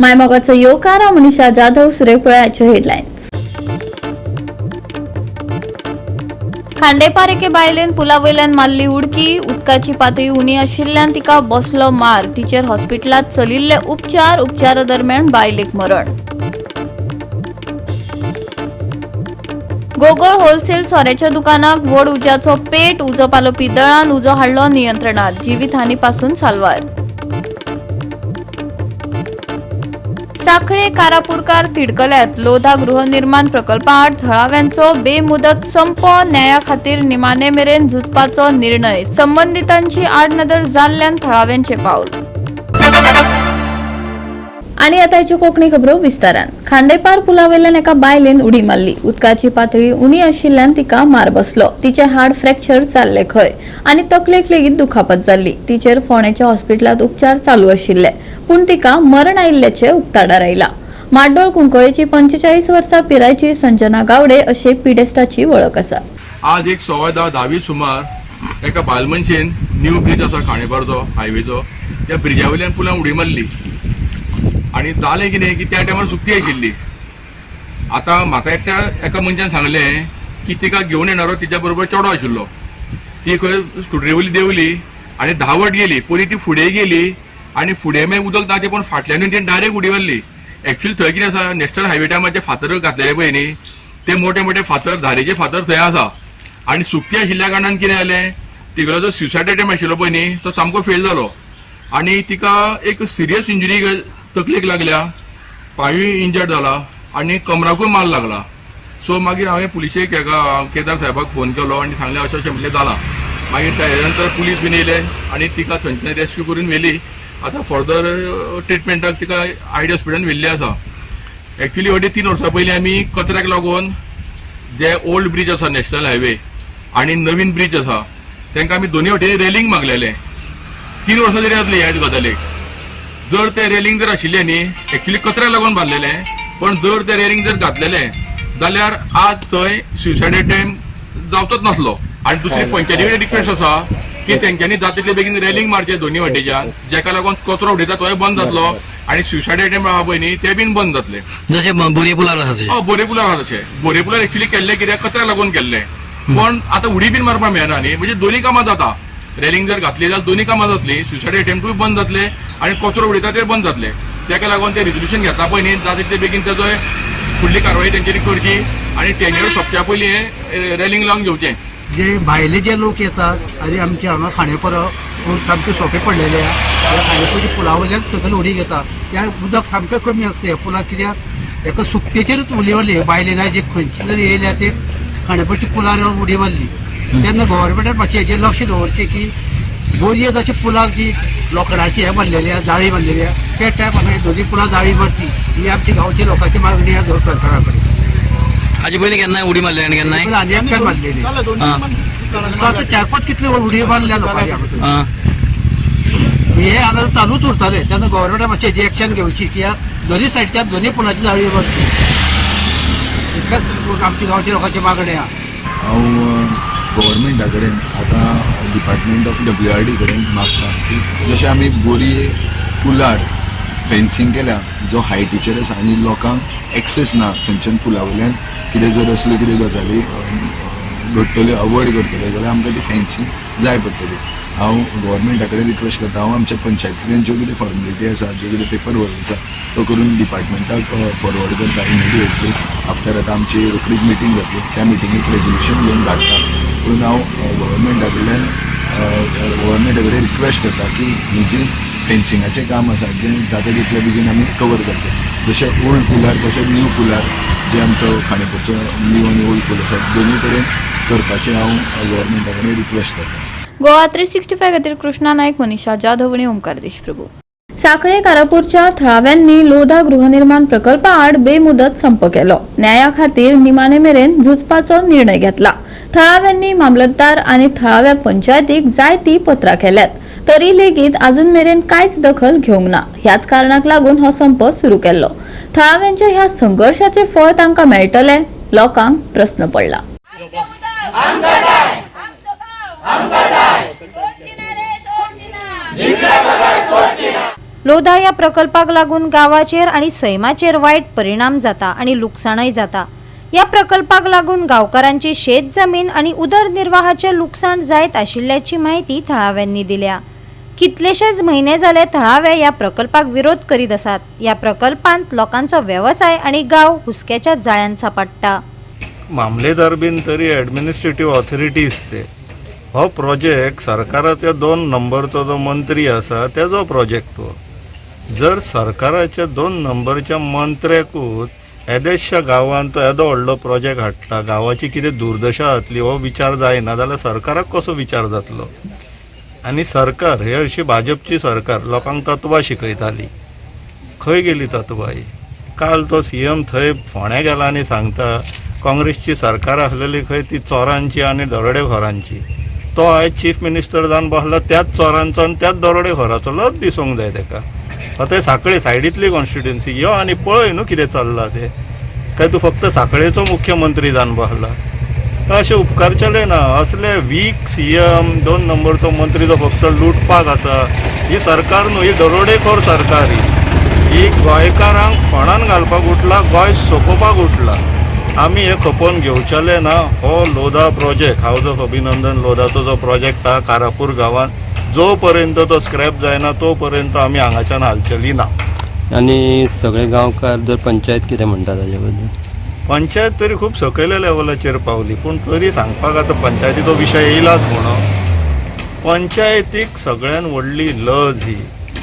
मायमोगाचो येवकार मनीषा जाधव सुरेखुळ्याच्यो हेडलायन्स। खांडेपार एके बायलेन पुलावयल्यान मारली उडकी, उदकाची पातळी उणी आशिल्ल्यान तिका बसलो मार, तिचेर हॉस्पिटलात चलिल्ले उपचार दरम्यान बायलेक मरण। गोगोळ होलसेल सोऱ्याच्या दुकानाक व्हड उज्याचो पेट, उजो पालोवपी दळान उजो हाडलो नियंत्रणात, जीवितहानीपासून साल्वार। सांखळे कारापूरकार तिडकल्यात, लोधा गृहनिर्माण प्रकल्पा आड थळाव्यांचो बेमुदत संप, न्याया खातीर निमाणे मेरेन झुजपाचो निर्णय, संबंधितांची आडनदर जाल्ल्यान थळाव्यांचे पावल। आणि आताच्यो कोंकणी खबरो विस्तारान। खांडेपार पुलावयल्यान एका बायलेन उडी मारली, उदकाची पातळी उणी आशिल्ल्यान तिका मार बसलो, तिचे हाड फ्रॅक्चर जाल्ले खंय आनी तकलेक लेगीत दुखापत जाल्ली, तिचेर फोंडेच्या हॉस्पिटलात उपचार चालू आशिल्ले, पूण तिका मरण आयिल्ल्याचे उक्ताडार आयला। माड्डोळ कुंकळेची 45 वर्सां पिरायेची संजना गावडे अशे पिडेस्ताची वळख आसा। आज एक 10:15 सुमार एका बालमनशेन न्यू ब्रिज आसा खांडेपारचो हायवेचो, त्या ब्रिजा वयल्यान पुलान उडी मारली आणि जालें कितें की त्या टायमार सुक्ती आशिल्ली। आता म्हाका एका मनशान सांगलें की तिका घेवन येणारो तिच्या बरोबर चेडो आशिल्लो, ती खंय स्कुटरी वयली देंवली आनी धांवत गेली, पयली ती फुडें गेली आनी फुडें मागीर उदक ना तें पण फाटल्यान ती डायरेक्ट उडी मारली। एक्चुअली थंय कितें आसा, नॅशनल हायवे टायमाचे फातर घातलेले पळय न्ही, ते मोठे मोठे फातर धारेचे फातर थंय आसा आनी सुक्ती आशिल्ल्या कारणान कितें जालें, तिगलो जो सुसायड अटेम्प्ट आशिल्लो पळय न्ही तो सामको फेल जालो आनी तिका एक सिरियस इंजरी तकलेक लागल्या, पांयूय इंजर्ड जाला आनी कमराकूय मार लागला। सो मागीर हांवें पुलिशेक केदार साहेबाक फोन केलो आनी सांगलें अशें अशें म्हणलें जालां। मागीर त्या नंतर पुलीस बीन येयले आनी तिका थंयच्यान रेस्क्यू करून व्हेली। आतां फर्दर ट्रिटमेंटाक तिका आयडी हॉस्पिटलान व्हेल्ली आसा। एक्चुअली अडेज 3 वर्सां पयलीं आमी कचऱ्याक लागून जे ओल्ड ब्रिज आसा नॅशनल हायवे आनी नवीन ब्रिज आसा तांकां आमी दोनूय वटेन रेलिंग मागलेलें। 3 वर्सां तरी जातलीं ह्या गजालीक। जर ते रेलिंग जर आशिल्लें न्ही, एक्चुअली कचऱ्याक लागून बांदलेलें, पण जर ते रेलिंग जर घातलेलें जाल्यार आज थंय सुसायड अटेम्प्ट जावचोच नासलो। आनी दुसरी पंचायती कडेन रिक्वेस्ट आसा की तेंच्यांनी जाता तितले बेगीन रेलिंग मारचें दोनूय वटेच्यान, जाका लागून कचरो उडयता तोय बंद जातलो आनी सुसायड अटेम्प्ट आहा पळय न्ही ते बीन बंद जातले। जशें बोरे पुलार आसा बोरे पुलार आहा तशें। बोरे पुलार एक्चुअली केल्लें कित्याक कचऱ्याक लागून केल्लें, पण आतां उडी बीन मारपाक मेळना न्ही, म्हणजे दोनूय कामां जाता। रेलिंग जर घातली जाल्यार दोनूय कामां जातलीं, सुसायड अटेम्प्टूय बंद जातले आनी कचरो उडयता ते बंद जातले। ताका लागून ते रिजोल्युशन घेता पळय न्ही, जाता तितले बेगीन ताजो फुडली कारवाई तेंच्यांनी करची आनी टेन्युअर सोंपच्या पयलीं हें रेलिंग लावन घेवचें। जे भायले जे लोक येतात आनी आमचे हांगा खांडेपार सामके सोंपे पडलेले आहा, खांडेपारच्या पुला वयल्यान सकयल उडी घेतात, त्या उदक सामकें कमी आसता ह्या पुलाक, कित्याक एका सुकतेचेरूच उडी मारली। बायलें जे खंयची जरी येयल्या ते खांडेपारच्या पुलार उडी मारली। तेन्ना गव्हर्मेंटान मातशें हेजेर लक्ष दवरचें की बोरये जशें पुलाक जी लोखंडाची हे बांदलेली आहा, जाळी बांदलेली आहा, त्या टायप आमी दोनी पुलां जाळी मारची ही आमची गांवच्या लोकांची मागणी आहा सरकारा कडेन। हाजे पयलीं केन्नाय उडी मारली आनी केन्नाय आनी आमकां मारलेली आतां 4-5 कितले उडी मारल्या लोकांनी। हे आतां चालूच उरतले, तेन्ना गव्हर्मेंटान मातशें हेजी एक्शन घेवची, कित्याक दोनी सायडच्यान दोनी पुलाची जाळी मारची, इतलेंच आमच्या गांवच्या लोकांची मागणी आहा। हांव गव्हर्मेंटा कडेन आतां डिपार्टमेंट ऑफ WRD कडेन मागता की जशें आमी बोरये पुलार फेन्सिंग केल्या जो हायटीचेर आसा आनी लोकांक एक्सेस ना थंयच्यान पुला वयल्यान कितें जर असल्यो कितें गजाली घडटल्यो अवॉयड करतले जाल्यार आमकां ती फेन्सिंग जाय पडटली। हांव गव्हर्मेंटा कडेन रिक्वेस्ट करता, हांव आमच्या पंचायतींतल्यान ज्यो कितें फॉर्मेलिटी आसा, ज्यो कितें पेपर वर्क आसा तो करून डिपार्टमेंटाक फॉरवर्ड करता इमिडिएटली। आफ्टर आतां आमची रोखडीच मिटींग जातली, त्या मिटिंगेक रेजोल्युशन घेवन धाडटा। पूण हांव गव्हर्मेंटा कडेन रिक्वेस्ट करता की ही जी फेन्सिंगाचें काम आसा जें जाता तितले बेगीन आमी कवर करचें। जशें ओल्ड पुलार तशें न्यू पुलार जे आमचो खांडेपारचो न्यू आनी ओल्ड पूल आसा दोनूय कडेन करपाचें हांव गव्हर्मेंटा कडेन रिक्वेस्ट करता। गोवा 365 खातीर कृष्णा नायक, मनीषा जाधव आनी ओमकार देशप्रभू। सांखळे कारापूरच्या थळाव्यांनी लोधा गृहनिर्माण प्रकल्पा आड बेमुदत संप केलो, न्याया खातीर निमाणे मेरेन झुजपाचो निर्णय घेतला। थळाव्यांनी मामलतदार आनी थळाव्या पंचायतीक जायती पत्रां केल्यात, तरी लेगीत अजून मेरेन कांयच दखल घेवंक ना। ह्याच कारणाक लागून हो संप सुरू केल्लो। थळाव्यांच्या ह्या संघर्षाचे फळ तांकां मेळटले, लोकांक प्रस्न पडला। लोधा या प्रकल्पाक लागून गावाचेर आणि सैमाचेर वाईट परिणाम जाता आणि लुकसाणय जाता। या प्रकल्पाक लागून गावकरांची शेत जमीन आणि उदरनिर्वाहाचे लुकसाण जायत आशिल्ल्याची माहिती थळाव्यांनी दिल्या। कितलेशेच महिने जाले थळावे या प्रकल्पाक विरोध करीत आसात। या प्रकल्पांत लोकांचो व्यवसाय आणि गाव हुस्क्याच्या जाळ्यान सापडटा। मामलेदार बीन तरी ॲडमिनिस्ट्रेटिव्ह ऑथॉरिटीज ते हो प्रोजेक्ट सरकाराच्या 2 नंबरचो जो मंत्री आसा तेजो प्रोजेक्ट हो। जर सरकाराच्या 2 नंबरच्या मंत्र्याकूच येदेशा गांवांत तो येदो व्हडलो प्रोजेक्ट हाडटा, गांवाची कितें दुर्दशा जातली हो विचार जायना जाल्यार सरकाराक कसो विचार जातलो? आनी सरकार हे अशी भाजपची सरकार लोकांक तत्वां शिकयताली, खंय गेली तत्वां ही? काल तो CM थंय फोंड्या गेला आनी सांगता काँग्रेसची सरकार आसलेली खंय ती चोरांची आनी दरोडेखोरांची। तो आयज चीफ मिनिस्टर जावन बसला त्याच चोरांचो आनी त्याच दरोडेखोराचो लज दिसूंक जाय ताका। आता सांकळे सायडीतली कॉन्स्टिट्युएन्सी यो आनी पळय न्हू कितें चल्लां तें। काय तूं फक्त सांकळेचो मुख्यमंत्री जावन बसला? अशें उपकारचें ना। असले वीक CM 2 नंबरचो मंत्री जो फक्त लुटपाक आसा, ही सरकार न्हू, ही दरोडेखोर सरकार ही गोंयकारांक फोंडान घालपाक उठला, गोंय सोंपोवपाक उठला। आमी हे खपोवन घेवचेले ना। हो लोधा प्रोजेक्ट, हाऊस ऑफ अभिनंदन लोधाचो जो प्रोजेक्ट हा कारापूर गांवांत, जो पर्यंत तो स्क्रॅप जायना तो पर्यंत आमी हांगाच्यान हालचेली ना। आणि सगळे गांवकार जर पंचायत कितें म्हणटा ताजे बद्दल? पंचायत तरी खूब सकयल्या लेवलाचेर पावली, पूण तरी सांगपाक आतां पंचायतीचो विशय येयलाच म्हणून पंचायतीक सगळ्यान व्हडली लज ही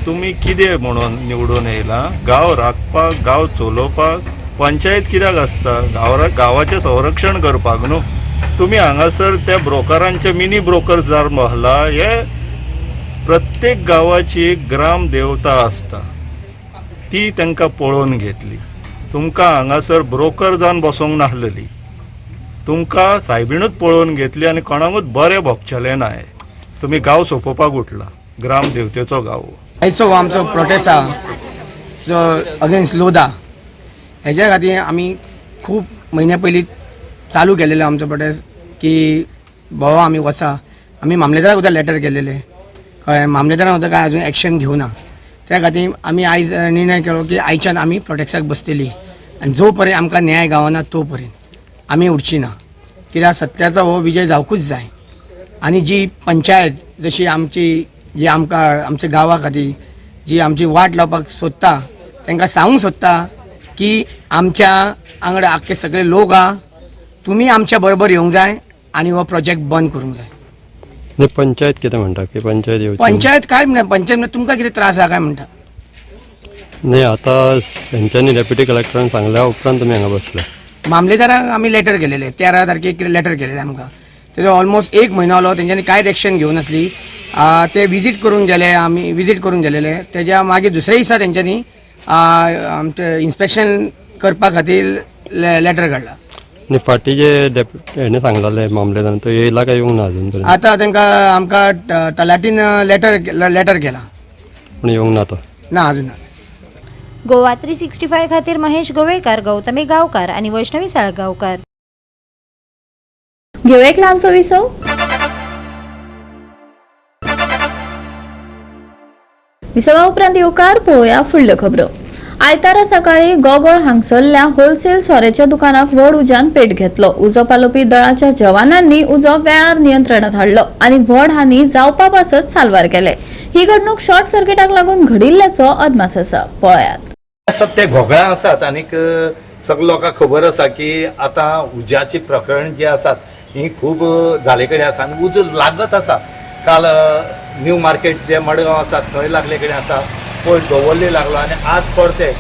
तुमी कितें म्हणून निवडून येयला? गांव राखपाक, गांव चलोवपाक पंचायत कित्याक आसता? गांवाचें संरक्षण करपाक न्हू। तुमी हांगासर त्या ब्रोकरांचे मिनी ब्रोकर्स जावन बसला। हे प्रत्येक गांवाची एक ग्राम देवता आसता, ती तांकां पळोवन घेतली। तुमकां हांगासर ब्रोकर जावन बसोंक नासलेली, तुमकां सायबीणूच पळोवन घेतली आनी कोणाकूच बरें भोगचेलें ना। तुमी गांव सोंपोवपाक उठला, ग्राम देवतेचो गांव। आयचो आमचो प्रोटेस्ट आहा जो अगेन्स्ट लोधा, हेज्या खातीर आमी खूब म्हयन्या पयलीं चालू केलेलो आमचो प्रोटेस्ट की बाबा आमी वचा। आमी मामलेदाराक सुद्दां लेटर केलेले, कळ्ळें? मामलेदारान सुद्दां काय अजून एक्शन घेवना। त्या खातीर आमी आयज निर्णय केलो की आयच्यान आमी प्रोटेस्टाक बसतली आनी जो पर्यंत आमकां न्याय गावना तो पर्यंत आमी उठची ना। कित्याक सत्याचो हो विजय जावकूच जाय। आनी जी पंचायत जशी आमची जी आमकां आमच्या गांवा खातीर जी आमची वाट लावपाक सोदता तांकां सांगूंक सोदता की आमच्या वांगडा आख्खे सगळे लोक आहा, तुमी आमच्या बरोबर येवंक जाय आनी हो प्रोजेक्ट बंद करूंक जाय। नाही, पंचायत कितें म्हणटा की पंचायत येवची? पंचायत काय म्हणटा, पंचायत म्हणटा तुमकां कितें त्रास आहा काय म्हणटा। नाही, आतां तेंच्यांनी डेप्युटी कलेक्टरान सांगल्या उपरांत तुमी हांगा बसले। मामलेदाराक आमी लेटर केलेले, 13 तारखेक लेटर केलेले आमकां। तेजो ऑलमोस्ट 1 म्हयनो जालो, तेंच्यांनी कांयच एक्शन घेवं नासली। ते विजीट करून गेले, आमी विजीट करून गेलेले। तेज्या मागीर दुसऱ्या दिसा तेंच्यांनी आमचें इन्स्पेक्शन करपा खातीर लेटर काडला। आणि फाटी जे हेणे सांगलेले मामलेदारान तो येयला काय येवंक ना अजून पर्यंत? आतां तांकां आमकां तलाटीन लेटर केला, पूण येवंक ना तो ना अजून ना। गोवा 365 खातीर महेश गोवेकर, गौतमी गांवकार आणि वैष्णवी साळगांवकार। घेऊ एक ल्हानसो विसव। विसवा उपरांत येवकार पळोवया फुडल्यो खबरो। आयतारा सकाळी गोगोळ हांगसरल्या होलसेल सोऱ्याच्या दुकानाक व्हड उज्यान पेट घेतलो। उजो पालोवपी दळाच्या जवानांनी उजो वेळार नियंत्रणात हाडलो आणि व्हड हानी जावपा पासत साल्वार केले। ही घडणूक शॉर्ट सर्किटाक लागून घडिल्ल्याचो अदमास आसा, पळयात। ते घोगळ्या आसात आनीक सगळ्या लोकांक खबर आसा की आतां उज्याची प्रकरण जी आसात ही खूब जाले कडेन आसा आनी उजो लागत आसा। काल न्यू मार्केट जे मडगांव आसा थंय लागले कडेन आसा, पयर दवल्ली लागलो आनी आज परते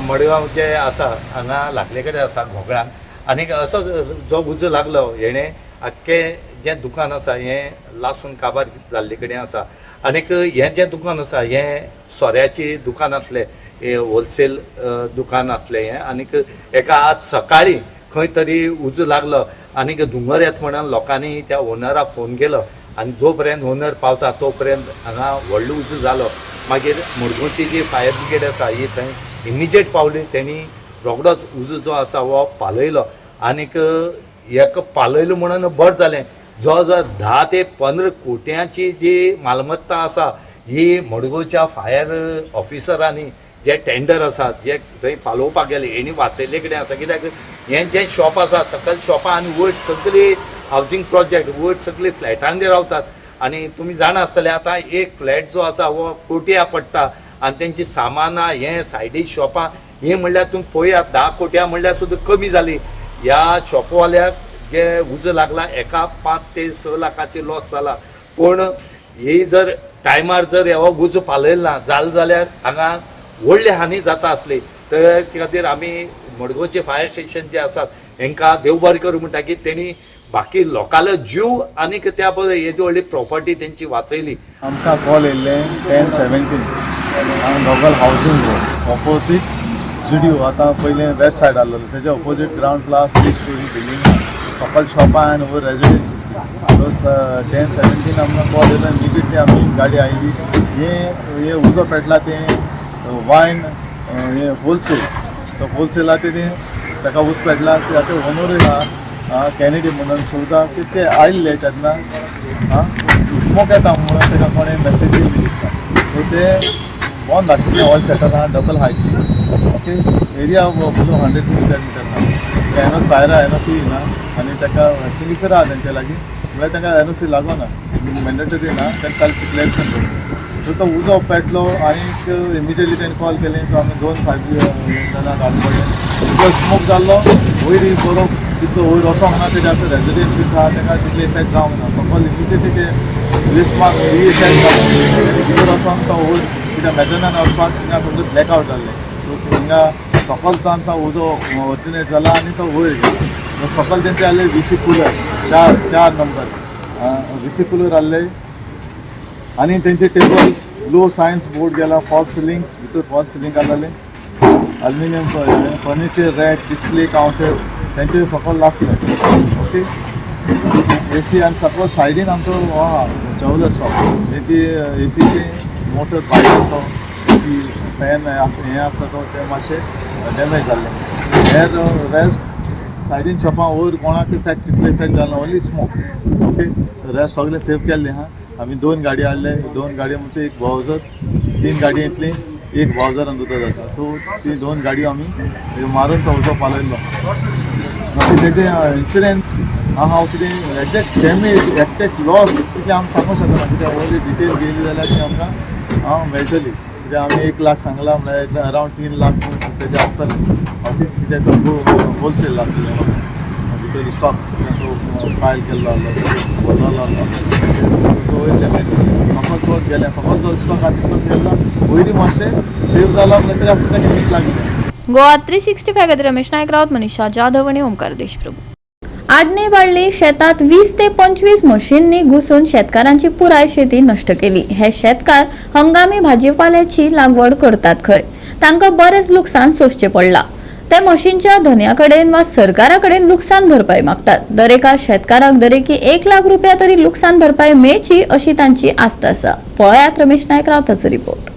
मडगांव जे आसा हांगा लागले कडेन आसा घोगळ्यान। आनीक असो जो उजो लागलो हेणे आख्खे जे दुकान आसा हें लासून काबार जाल्ले कडेन आसा। आनीक हें जें दुकान आसा हें सोऱ्याची दुकान आसलें, हे होलसेल दुकान आसलें हें। आनीक एका आज सकाळी खंय तरी उजो लागलो आनीक धुंवर येता म्हणून लोकांनी त्या ओनराक फोन केलो आनी जो पर्यंत ओनर पावता तो पर्यंत हांगा व्हडलो उजो जालो। मागीर मडगांवची जी फायर ब्रिगेड आसा ही थंय इमिजिएट पावली, तेणी रोखडोच उजो जो आसा हो पालयलो आनीक हेका पालयलो म्हणून बरें जालें। जो 10 ते 15 कोट्यांची जी मालमत्ता आसा ही मडगांवच्या फायर ऑफिसरांनी जे टेंडर आसात जे थंय पालोवपाक गेले हेणी वाचयल्ले कडेन आसा कित्याक हें जें शॉप आसा सकयल शॉपां आनी वयर सगळी हावजींग प्रोजेक्ट वयर सगळी फ्लॅटांनी रावतात आनी तुमी जाणा आसतले आतां एक फ्लॅट जो आसा हो कोटया पडटा आनी तेंची सामानां हें सायडीक शॉपां हें म्हणल्यार तुमी पळयात 10 कोटया म्हणल्यार सुद्दां कमी जाली. ह्या शॉपवाल्याक जे उजो लागला एका 5 ते 6 लाखाचे लॉस जाला. पूण ही जर टायमार जर हो उजो पालयलो ना जाल्यार हांगा व्हडली हानी जाता आसली. तर ते खातीर आमी मडगांवचे फायर स्टेशन जे आसात हांकां देव बरें करूं म्हणटा की तेणी बाकी लोकांलो जीव आनीक त्या येदी व्हडली प्रॉपर्टी तेंची वाचयली. आमकां कॉल येयल्लें 10:17 हांगा दोगल हावजींग रोड ऑपोजीट जुडिओ आतां पयलें वेस्ट सायड आहलो तेजे opposite ground class 3 story building सकयल शॉपां आनी वयर रेजिडेन्सी. सो 10:17 आमकां कॉल येयलो इमिडिएटली आमी गाडी आयली. हे उजो पेटला तें वायन हे होलसेल तो होलसेला तेणी ताका उज पेटला ते ओनरूय आहा कॅनेडी म्हणून सुद्दां की ते आयिल्ले तेन्ना स्मोक येता म्हणून ताका कोणें मॅसेज दिल्ली दिसता. सो ते बंद आशिल्लें ऑल शटर आहा डबल हायची. Okay area below 100 square metre ना. एनओसी भायर एनओसी ना आनी ताका एक्सटिंग्विशर आहा तेंचे लागीं म्हळ्यार ताका एनओसी लागोना मॅन्डेटरी ना तें काल क्लॅरिफिकेशन करता. सो तो उजो पेटलो आनीक इमिडिएटली तेणें कॉल केलें. सो आमी 2 फायर जाणां घालून पडले. स्मोक जाल्लो वयर बरो तितलो वयर वचोंक ना तेजे आतां रेजिडेन्सीस आहा ताका तितले इफेक्ट जावंक ना. सकयल सीसीटीव्ही लिस्ट मार्क ही इफेक्ट जालो भितर वचोंक तो वयर कित्याक मॅटर्नान वचपाक हिंगा समजा ब्लॅकआवट जाल्लें. सो हिंगा सकलच्यान तो उजो ऑरिजिनेट जाला आनी तो वयर गेलो. सकयल तेंचे आहले VC cooler 4 number VC cooler आहले आनी तेंचे टेबल्स लो सायन्स बोर्ड गेला फॉल सिलिंग्स भितर फॉल सिलिंग आहलें aluminium furniture rack display counter तेंचे सकयल लासले. ओके AC आनी सकयल सायडीन आमचो हो आहा ज्वेलर शॉप तेची ACची मोटर भायर तो AC फॅन हें आसता तो ते मातशें डॅमेज जाल्ले. हेर रेस्ट सायडीन शॉपां वयर कोणाक इफेक्ट तितलो इफेक्ट जालो ओन्ली स्मोक. ओके रेस्ट सगळें सेव केल्लें आहा. आमी 2 गाडी हाडले 2 गाडयो म्हणजे एक भावजर 3 गाडी येतली एक भावजरान उदो जाता. सो ती 2 गाडयो आमी मारून तो उजो पालयल्लो. तेजे इन्शुरन्स हांव कितें एक्झॅक्ट डॅमेज एक्झॅक्ट लॉस कितें आमी सांगूंक शकना कित्याक व्हडली डिटेल गेली जाल्यार ती आमकां मेळटली. कित्याक आमी 1 लाख सांगला म्हळ्यार अरावंड 3 लाख तेजे आसतले. ओके कित्याक तो होलसेल आसलें भितर स्टॉक तो फायल केल्लो आहलो बोललो आहलो तो वयले सकयल चड गेलें सकयल जो स्टॉक आसा तितलो गेल्लो वयरी मातशें सेव जालो म्हणटकीर आतां ताका मीठ लागलें. गोवा 365 खातीर रमेश नायक रावत मनीषा जाधव आणि ओमकार देशप्रभू. आडणे बाळ्ळी शेतात 20 ते 25 मशीननी घुसून शेतकारांची पुराय शेती नष्ट केली. हे शेतकार हंगामी भाजीपाल्याची लागवड करतात खंय तांकां बरेच लुकसाण सोंसचें पडलां. ते मशीनच्या धन्याकडेन वा सरकाराकडेन लुकसाण भरपाई मागतात. दरेका शेतकाराक दरेकी 1 लाख रुपया तरी लुकसाण भरपाई मेळची अशी तांची आस्त आसा. पळयात रमेश नायक रावताचो रिपोर्ट.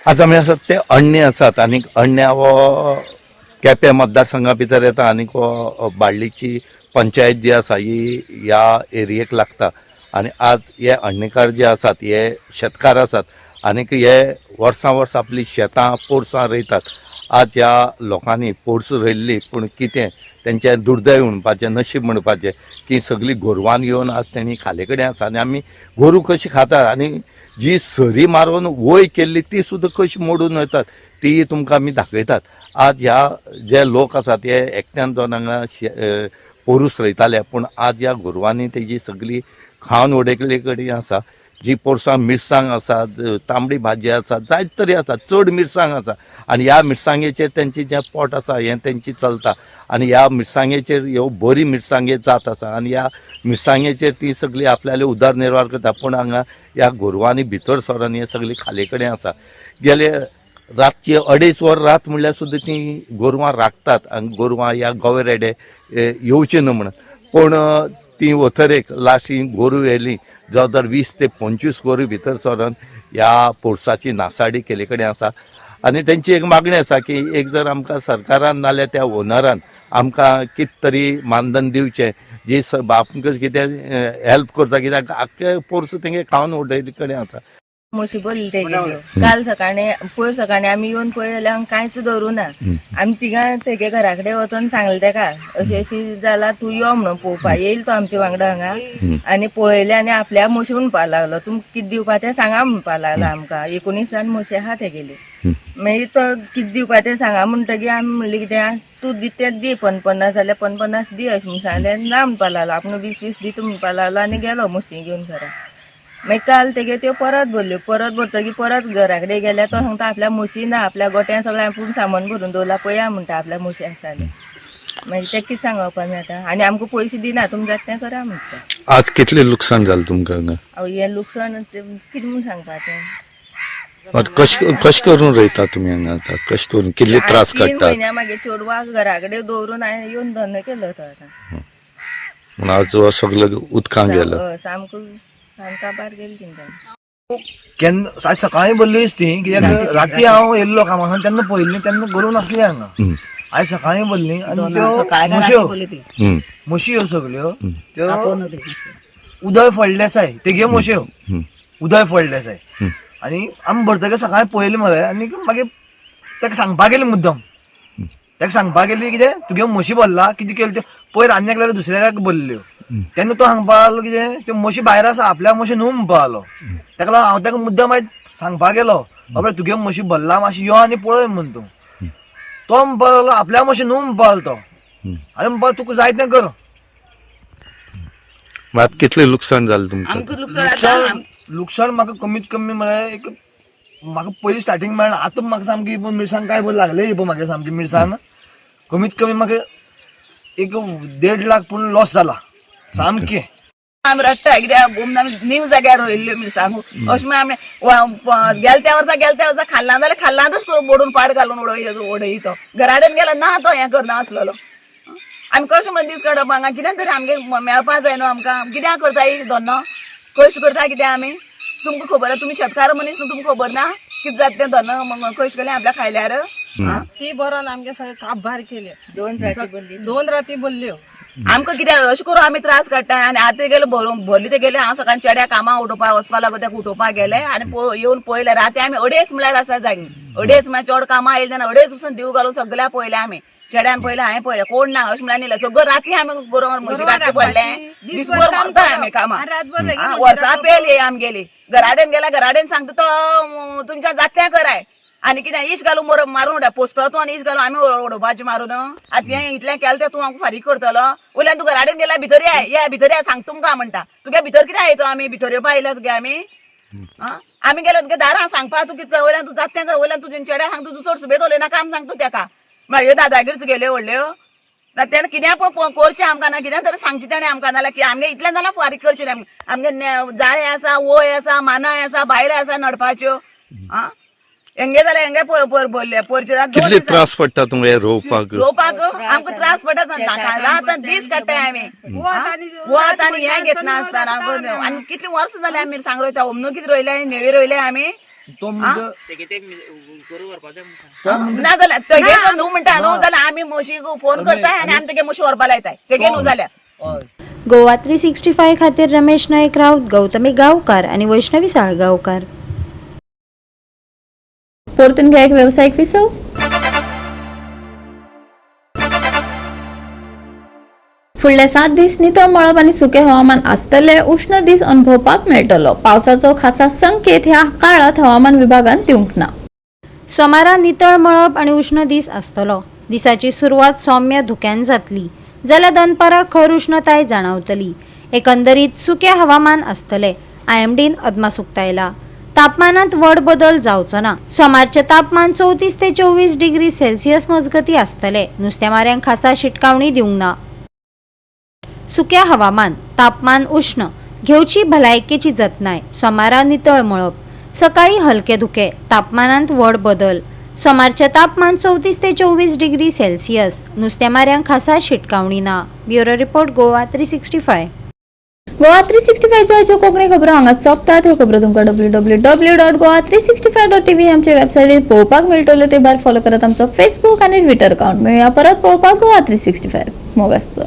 आज आमी आसात ते अण्णे आसात आनीक अण्ण्या हो केपें मतदारसंघा भितर येता आनीक हो बाळ्ळीची पंचायत जी आसा ही ह्या एरियेक लागता. आनी आज हे अण्णेकार जे आसात हे शेतकार आसात आनीक हे वर्सां वर्स आपली शेतां पोरसां रोयतात. आज ह्या लोकांनी पोरसूं रोयल्ली पूण कितें तेंचें दुर्दैव म्हणपाचें नशीब म्हणपाचें की सगळीं गोरवान येवन आज तेणी खाले कडेन आसा आनी आमी गोरू कशीं खातात आनी जी सरी मारून वय केल्ली ती सुद्दां कशी मोडून वतात ती तुमकां आमी दाखयतात. आज ह्या जे लोक आसात हे एकट्यान जावन हांगा पोरूस रोयताले पूण आज ह्या गोरवांनी तेजी सगळी खावन उडयल्ली कडेन आसा जी पोरसां मिरसांग आसात, तांबडी भाजी आसा, जायत तरी आसा, चड मिरसांग आसा आनी ह्या मिरसांगेचेर तेंची जें पोट आसा हें तेंची चलता आनी ह्या मिरसांगेचेर ह्यो बरी मिरसांगे जात आसा आनी ह्या मिरसांगेचेर ती सगळी आपल्याले उदरनिर्वाह करता. पूण हांगा ह्या गोरवांनी भितर सरोन हें सगळी खाले कडेन आसा. गेले रातची 2.5 वर रात म्हणल्यार सुद्दां ती गोरवां राखतात आनी गोरवां ह्या गवेरेडे येवचे न्हू म्हणून. पूण ती वथरेक लास्ट ही गोरू येयली जवळ 20 ते 25 गोरू भितर सरोन ह्या पोरसाची नासाडी केले कडेन आसा. आनी तेंची एक मागणी आसा की एक जर आमकां सरकारान नाल्यार त्या ओनरान आमकां कित तरी मानधन दिवचें जी आमकां कितें हेल्प करता, कित्याक आख्खे पोरस तेंगे खावन उडयले कडेन आसा. म्हशी बोलली तेगे काल सकाळी आमी येवन पळयल्यार कांयच दवरूना. आमी तिगां तेगे घरा कडेन वचोन सांगलें तेका अशी जाल्यार तूं यो म्हणून पळोवपा. येयल तो आमच्या वांगडा हांगा आनी पळयले आनी आपल्या म्हशी म्हणपा लागलो. तुमकां कितें दिवपा तें सांगा म्हणपा लागलो आमकां. 19 जाण म्हशी आहा तेगेली. मागीर तो कितें दिवपा तें सांगा म्हणटकीर आमी म्हणलें कितें तूं दी तें दी 50 जाल्यार 50 दी अशें म्हणून सांगलें. ना म्हणपा लागलो. आपण 20 दिता म्हणपा लागलो आनी गेलो म्हशी घेवन घरा. मागीर काल तेगे त्यो परत भरल्यो. परत भरतकीर परत घरा कडेन गेल्या तो सांगता आपल्या म्हशी ना, आपल्या गोट्यान सगळें आपूण सामान भरून दवरला पळया म्हणटा आपल्या म्हशी आसा जाल्यार. मागीर तें कितें सांगप आमी आतां. आनी आमकां पयशे दिना, तुमी जाता तें करा म्हणटा. आज कितले लुकसाण जालें तुमकां हांगा? हें लुकसाण कितें म्हूण सांगपा तें. कशें करून रोयता तुमी हांगा आतां? कशें करून कितले त्रास 3 काडटात? म्हयन्या मागे चेडवाक घरा कडेन दवरून हांवें येवन धंदो केलो तो आतां. म्हण आज हो सगळो उदकांत गेलो. सामको काबार गेली तेंच्यानी. केन्ना आज सकाळीं बोल्लीच ती, कित्याक राती हांव येयल्लो कामासान तेन्ना पळयल्ली तेन्ना गोरू नासली हांगा. आज सकाळीं बोल्ली आनी त्यो म्हशी ह्यो सगळ्यो त्यो उदय फळदेसाय तेगे म्हश्यो उदय फळदेसाय. आनी आमी भरतकीर सकाळीं पळयली मरे आनी मागीर ताका सांगपाक गेली मुद्दम. ताका सांगपाक गेली कितें तुगे म्हशी भरला कितें केलें त्यो पयर आनी एकल्यार दुसऱ्याक भरल्यो. तेन्ना तो सांगपा लागलो कितें त्यो म्हशी भायर आसा आपल्या म्हशी न्हू म्हणपा लागलो. ताका लागून हांव ताका मुद्दम आयज सांगपाक गेलो बाबा तुगे म्हशी भरला मातशी यो आनी पळय म्हण तूं. तो म्हणपा लागलो आपल्या म्हशी न्हू म्हणपा लागलो तो. आनी म्हणपा तुका जाय तें कर. आतां कितले लुकसाण जालें तुमकां? लुकसाण म्हाका कमीत कमी म्हळ्यार एक म्हाका पयलीं स्टार्टींग मेळना. आतां म्हाका सामकी मिरसांग काय बरी लागली म्हाका सामकी मिरसांग. कमीत कमी म्हाका एक 1.5 लाख पूण लॉस जाला सामकी. आमी रडटा कित्याक आमी नीव जाग्यार रोयल्ल्यो मिरसांगो अशें म्हण आमी गेल्या त्या वर्सा खाल्ला जाल्यार खाल्लांतच करून बोडून पाड घालून उडय तो. घराडेन गेलो ना तो हें करना आसलेलो. आमी कशें म्हणून दीस काडप हांगा कितें तरी आमगे मेळपा जाय न्हू आमकां. कित्याक करता ही धंदो कश्ट करता कितें आमी. तुमकां खबर तुमी शेतकार मनीस न्हू तुमकां खबर ना कितें जाता तें धंदो कश्ट केलें आपल्या खायल्यार. ती बरोन आमगे सगळे काबार केले. 2 राती बोल्ल्यो. आमकां कितें अशें करून आमी त्रास काडटा. आनी आतां गेले भरली ते गेले. हांव सकाळीं चेड्या कामां उठोवपाक वचपा लागो तेका उठोवपाक गेले आनी येवन पळयले राती आमी 2:30 म्हळ्यार आसा जागी. 2:30 म्हळ्यार चड कामां येयले तेन्ना 2:30 पसून दिव घालून सगळ्या पळयलें आमी. चेड्यान पळयलें हांवें पळयलें कोण ना अशें म्हळ्यार सगळं राती आमी गोरवार म्हशी काडचें पडलें. दिसभर म्हणटा आमी कामां. वर्सां पेली आमगेली. घराडेन गेल्या घराडेन सांगता तो तुमच्या जात्या कराय आनी कितें इश्ट घालून मारून उडय पोसतो तूं आनी इश्ट घालून आमी उडोवपाचें मारून. आतां हें इतलें केलें तें तूं आमकां फारीक करतलो. वयल्यान तूं घराडेन गेल्या भितर या भितर या सांग तुमकां म्हणटा. तुगे भितर कितें येतो आमी भितर येवपा येयल्या तुगे आमी. आमी गेले तुगे दारां सांगपा तूं कितें वयल्यान तूं जात तें कर. वयल्यान तुजें चेड्या सांग तूं चड सुबेज उलयना काम सांग तूं तेका. मागीर दादागीर तुगेल्यो व्हडल्यो तेन्ना कितें करचें आमकां ना कितें तरी सांगचें तेणें आमकां नाल्यार की आमगे इतलें जाल्यार फारीक करचें ना. आमगे जाळे आसा वय आसा मानाय आसा बायलां आसा नडपाच्यो. हेंगे जाल्यार हेंगे भरले पोरचें कितले त्रास पडटा तुमकां रोवपाक? आमकां त्रास पडटा. रात दीस काडटाय आमी. वत आनी हें घेतना आसतना आनी कितलीं वर्सां जालीं आमी मिरसांग रोयता. ओमनू कितें रोयलें नेवे रोयले आमी. ना जाल्यार तेगे न्हू म्हणटा न्हू जाल्यार आमी म्हशी फोन करताय आनी आमी तेगे म्हशी व्हरपा लायताय तेगे न्हू जाल्यार. गोवा 365 खातीर रमेश नायक राऊत, गौतमी गांवकार आणि वैष्णवी साळगांवकार. परतून घ्या एक व्यावसायिक विसव. फुडले 7 दीस नितळ मळब आणि सुके हवामान आसतले. उष्ण दीस अनुभवपाक मेळटलो. पावसाचो खासा संकेत ह्या काळात हवामान विभागान दिवंक ना. सोमारा नितळ मळब आणि उष्ण दीस आसतलो. दिसाची सुरवात सौम्य धुक्यान जातली जाल्यार दनपारां खर उष्णताय जाणवतली. एकंदरीत सुके हवामान आसतले IMDन अदमास उक्तायला. तापमानात व्हड बदल जावचो ना. सोमारचे तापमान 34 ते 24 डिग्री सेल्सियस मजगती आसतले. नुस्तेमाऱ्यांक खासा शिटकावणी दिवंक ना. सुक्या हवामान, तापमान उष्ण, घेवची भलायकेची जतनाय. सोमारा नितळ मळब, सकाळी हलके धुके, तापमानात व्हड बदल. सोमारचे तापमान 34 ते 24 डिग्री सेल्सियस. नुस्तेमाऱ्यांक खासा शिटकावणी ना. Bureau report Goa 365. गोवा 365 ज्यो कोंकणी खबरो हांगाच सोंपतात. ह्यो खबरो तुमकां www.goa365.tv आमचे वेबसायटीर पळोवपाक मेळटल्यो. ते भायर फॉलो करात आमचो फेसबूक आनी ट्विटर अकाउंट. मेळुया परत पळोवपाक गोवा 365. मोग आसचो.